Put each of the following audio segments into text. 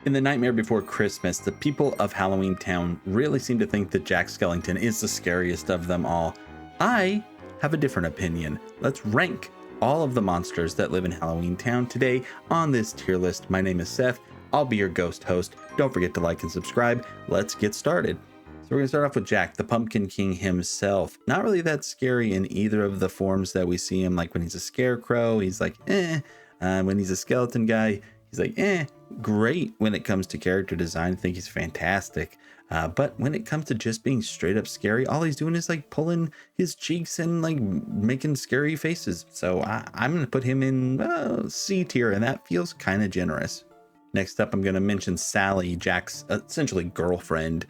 In The Nightmare Before Christmas, the people of Halloween Town really seem to think that Jack Skellington is the scariest of them all. I have a different opinion. Let's rank all of the monsters that live in Halloween Town today on this tier list. My name is Seth. I'll be your ghost host. Don't forget to like and subscribe. Let's get started. So we're going to start off with Jack, the Pumpkin King himself. Not really that scary in either of the forms that we see him. Like when he's a scarecrow, he's like, eh. When he's a skeleton guy, he's like, eh. Great when it comes to character design. I think he's fantastic. But when it comes to just being straight up scary, all he's doing is like pulling his cheeks and like making scary faces. So I'm going to put him in C tier, and that feels kind of generous. Next up, I'm going to mention Sally, Jack's essentially girlfriend.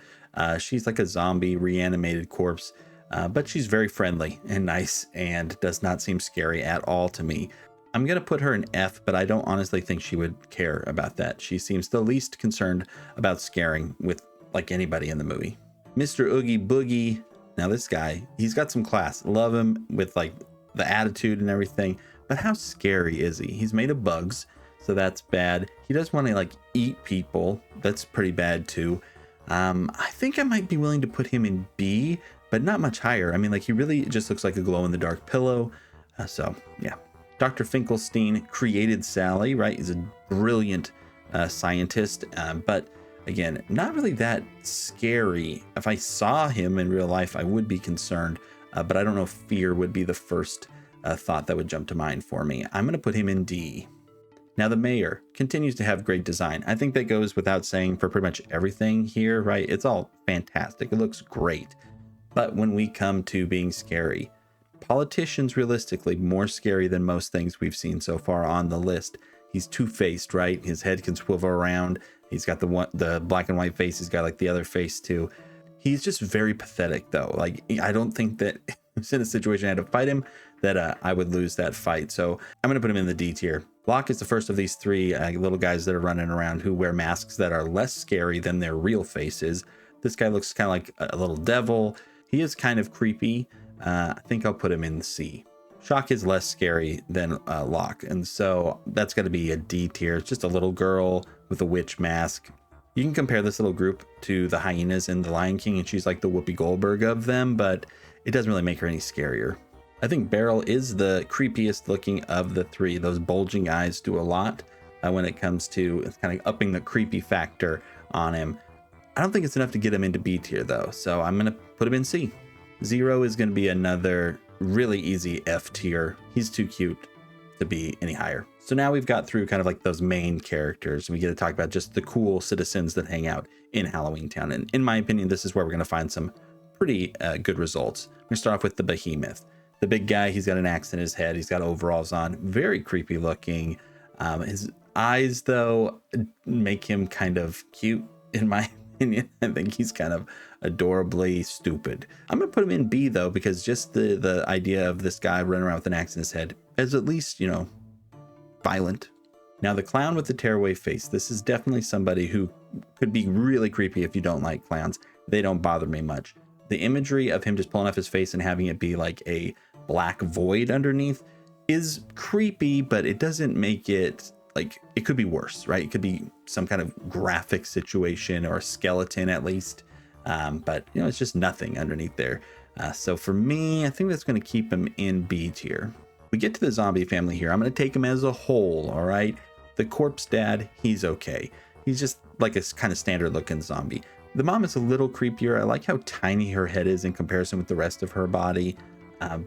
She's like a zombie reanimated corpse, but she's very friendly and nice and does not seem scary at all to me. I'm going to put her in F, but I don't honestly think she would care about that. She seems the least concerned about scaring with like anybody in the movie. Mr. Oogie Boogie. Now this guy, he's got some class. Love him with like the attitude and everything, but how scary is he? He's made of bugs, so that's bad. He does want to like eat people. That's pretty bad too. I think I might be willing to put him in B, but not much higher. I mean, like he really just looks like a glow in the dark pillow. So yeah. Dr. Finklestein created Sally, right? He's a brilliant scientist, but again, not really that scary. If I saw him in real life, I would be concerned, but I don't know if fear would be the first thought that would jump to mind for me. I'm going to put him in D. Now, the mayor continues to have great design. I think that goes without saying for pretty much everything here, right? It's all fantastic. It looks great. But when we come to being scary, politicians realistically more scary than most things we've seen so far on the list. He's two-faced, right? His head can swivel around. He's got the black and white face. He's got like the other face too. He's just very pathetic though. Like I don't think that if I was in a situation I had to fight him that I would lose that fight. So I'm going to put him in the D tier. Locke is the first of these three little guys that are running around who wear masks that are less scary than their real faces. This guy looks kind of like a little devil. He is kind of creepy. I think I'll put him in C. Shock is less scary than Locke, and so that's got to be a D tier. It's just a little girl with a witch mask. You can compare this little group to the hyenas in The Lion King, and she's like the Whoopi Goldberg of them, but it doesn't really make her any scarier. I think Beryl is the creepiest looking of the three. Those bulging eyes do a lot when it comes to kind of upping the creepy factor on him. I don't think it's enough to get him into B tier though, so I'm going to put him in C. Zero is going to be another really easy F tier. He's too cute to be any higher. So now we've got through kind of like those main characters. We get to talk about just the cool citizens that hang out in Halloween Town. And in my opinion, this is where we're going to find some pretty good results. We're going to start off with the Behemoth. The big guy, he's got an axe in his head. He's got overalls on. Very creepy looking. His eyes, though, make him kind of cute in my opinion. I think he's kind of adorably stupid. I'm gonna put him in B though, because just the idea of this guy running around with an axe in his head is at least, you know, violent. Now the clown with the tearaway face, this is definitely somebody who could be really creepy if you don't like clowns. They don't bother me much. The imagery of him just pulling off his face and having it be like a black void underneath is creepy, but it doesn't make it like, it could be worse, right? It could be some kind of graphic situation or a skeleton at least. But you know, it's just nothing underneath there. So for me, I think that's going to keep him in B tier. We get to the zombie family here. I'm going to take him as a whole. All right. The corpse dad, he's okay. He's just like a kind of standard looking zombie. The mom is a little creepier. I like how tiny her head is in comparison with the rest of her body.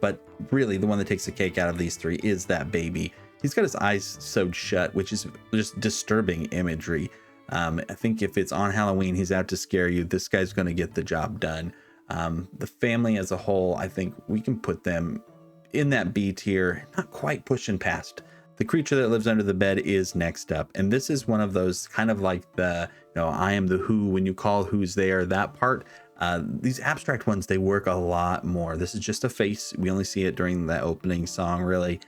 But really the one that takes the cake out of these three is that baby. He's got his eyes sewed shut, which is just disturbing imagery. I think if it's on Halloween, he's out to scare you. This guy's going to get the job done. The family as a whole, I think we can put them in that B tier, not quite pushing past. The creature that lives under the bed is next up. And this is one of those kind of like the, you know, I am the who, when you call who's there, that part. These abstract ones, they work a lot more. This is just a face. We only see it during the opening song, really.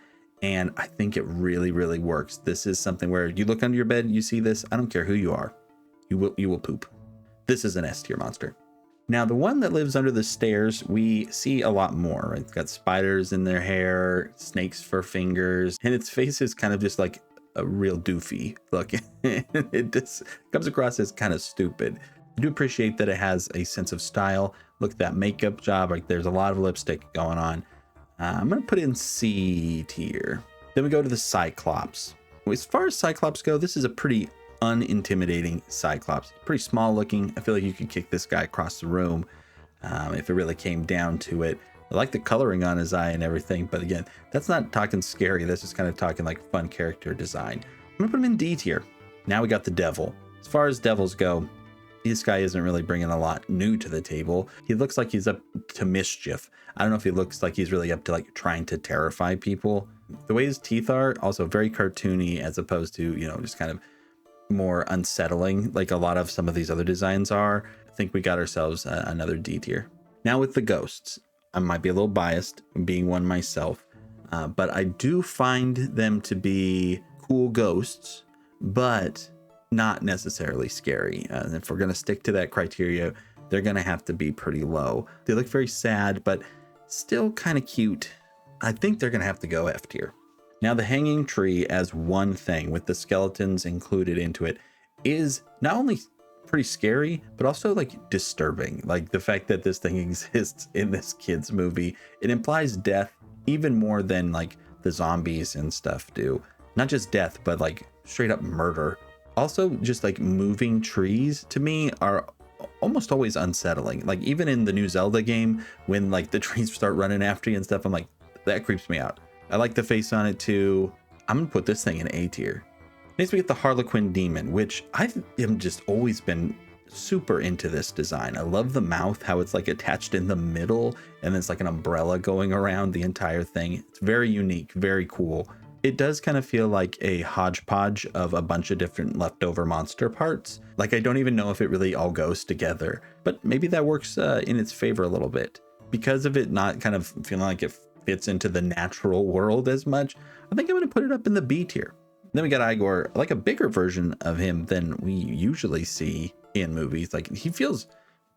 And I think it really, really works. This is something where you look under your bed, you see this. I don't care who you are. You will poop. This is an S tier monster. Now, the one that lives under the stairs, we see a lot more, right? It's got spiders in their hair, snakes for fingers, and its face is kind of just like a real doofy look. It just comes across as kind of stupid. I do appreciate that it has a sense of style. Look at that makeup job. Like there's a lot of lipstick going on. I'm going to put in C tier. Then we go to the Cyclops. As far as Cyclops go, this is a pretty unintimidating Cyclops. Pretty small looking. I feel like you could kick this guy across the room if it really came down to it. I like the coloring on his eye and everything, but again, that's not talking scary. That's just kind of talking like fun character design. I'm gonna put him in D tier. Now we got the Devil. As far as devils go, this guy isn't really bringing a lot new to the table. He looks like he's up to mischief. I don't know if he looks like he's really up to like trying to terrify people. The way his teeth are also very cartoony, as opposed to, you know, just kind of more unsettling like a lot of some of these other designs are. I think we got ourselves another D tier. Now with the ghosts, I might be a little biased being one myself, but I do find them to be cool ghosts, but not necessarily scary. If we're going to stick to that criteria, they're going to have to be pretty low. They look very sad, but still kind of cute. I think they're going to have to go F tier. Now, the hanging tree as one thing with the skeletons included into it is not only pretty scary, but also like disturbing. Like the fact that this thing exists in this kid's movie, it implies death even more than like the zombies and stuff do. Not just death, but like straight up murder. Also, just like moving trees to me are almost always unsettling. Like even in the new Zelda game, when like the trees start running after you and stuff, I'm like, that creeps me out. I like the face on it too. I'm gonna put this thing in A tier. Next we get the Harlequin Demon, which I have just always been super into this design. I love the mouth, how it's like attached in the middle and it's like an umbrella going around the entire thing. It's very unique, very cool. It does kind of feel like a hodgepodge of a bunch of different leftover monster parts. Like I don't even know if it really all goes together, but maybe that works in its favor a little bit. Because of it not kind of feeling like it fits into the natural world as much, I think I'm going to put it up in the B tier. Then we got Igor, like a bigger version of him than we usually see in movies. Like he feels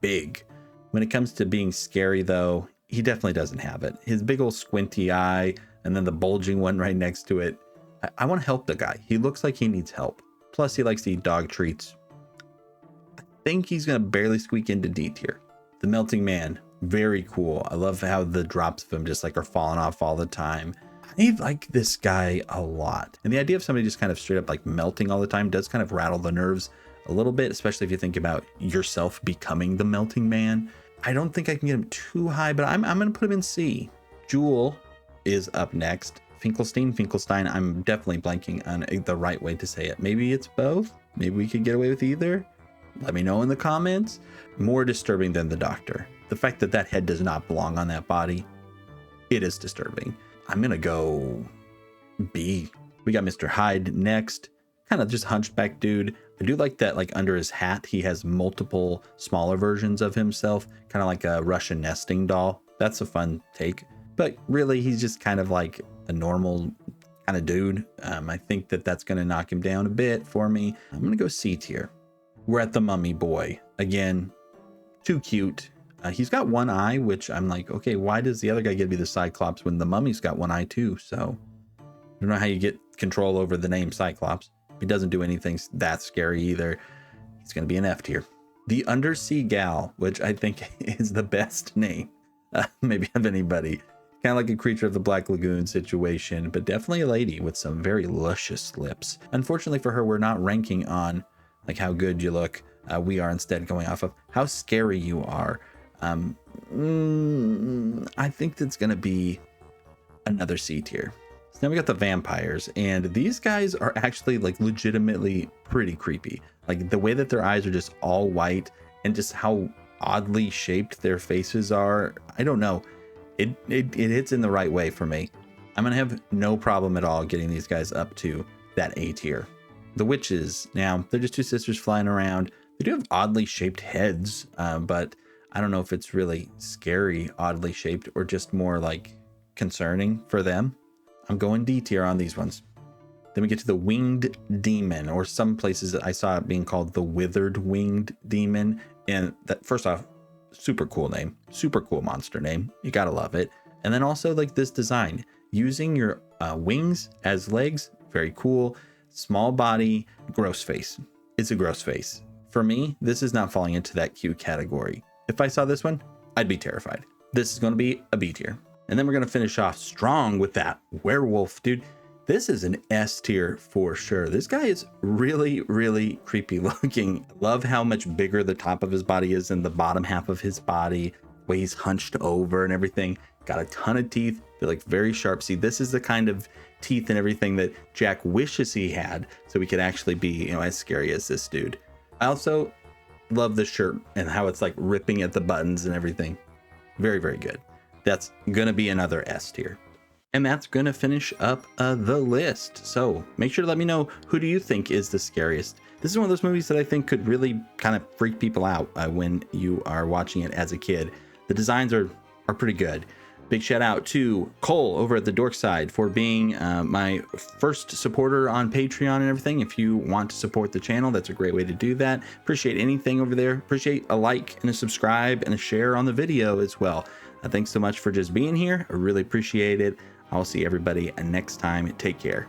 big. When it comes to being scary though, he definitely doesn't have it. His big old squinty eye and then the bulging one right next to it. I want to help the guy. He looks like he needs help. Plus he likes to eat dog treats. I think he's going to barely squeak into D tier. The Melting Man, very cool. I love how the drops of him just like are falling off all the time. I like this guy a lot. And the idea of somebody just kind of straight up like melting all the time does kind of rattle the nerves a little bit, especially if you think about yourself becoming the Melting Man. I don't think I can get him too high, but I'm going to put him in C. Jewel is up next. Finklestein, I'm definitely blanking on the right way to say it. Maybe it's both. Maybe we could get away with either. Let me know in the comments. More disturbing than the Doctor. The fact that that head does not belong on that body, it is disturbing. I'm going to go B. We got Mr. Hyde next. Kind of just hunchback dude. I do like that, like under his hat, he has multiple smaller versions of himself, kind of like a Russian nesting doll. That's a fun take. But really, he's just kind of like a normal kind of dude. I think that that's going to knock him down a bit for me. I'm going to go C tier. We're at the Mummy Boy. Again, too cute. He's got one eye, which I'm like, okay, why does the other guy get to be the Cyclops when the mummy's got one eye too? So I don't know how you get control over the name Cyclops. He doesn't do anything that scary either. He's going to be an F tier. The Undersea Gal, which I think is the best name maybe of anybody. Kind of like a Creature of the Black Lagoon situation, but definitely a lady with some very luscious lips. Unfortunately for her, we're not ranking on like how good you look. We are instead going off of how scary you are. I think that's going to be another C tier. So now we got the vampires, and these guys are actually like legitimately pretty creepy. Like the way that their eyes are just all white and just how oddly shaped their faces are. I don't know. It hits in the right way for me. I'm going to have no problem at all getting these guys up to that A tier. The witches, now they're just two sisters flying around. They do have oddly shaped heads, but I don't know if it's really scary, oddly shaped, or just more like concerning for them. I'm going D tier on these ones. Then we get to the Winged Demon, or some places I saw it being called the Withered Winged Demon. And that, first off, super cool name, super cool monster name. You gotta love it. And then also like this design, using your wings as legs, very cool. small body, gross face. It's a gross face. For me, this is not falling into that Q category. If I saw this one, I'd be terrified. This is going to be a B tier. And then we're going to finish off strong with that werewolf, dude. This is an S tier for sure. This guy is really, really creepy looking. Love how much bigger the top of his body is than the bottom half of his body, way he's hunched over and everything. Got a ton of teeth. They're like very sharp. See, this is the kind of teeth and everything that Jack wishes he had, so he could actually be, you know, as scary as this dude. I also love the shirt and how it's like ripping at the buttons and everything. Very, very good. That's gonna be another S tier. And that's gonna finish up the list. So make sure to let me know, who do you think is the scariest? This is one of those movies that I think could really kind of freak people out when you are watching it as a kid. The designs are pretty good. Big shout out to Cole over at the Dork Side for being my first supporter on Patreon and everything. If you want to support the channel, that's a great way to do that. Appreciate anything over there. Appreciate a like and a subscribe and a share on the video as well. Thanks so much for just being here. I really appreciate it. I'll see everybody next time. Take care.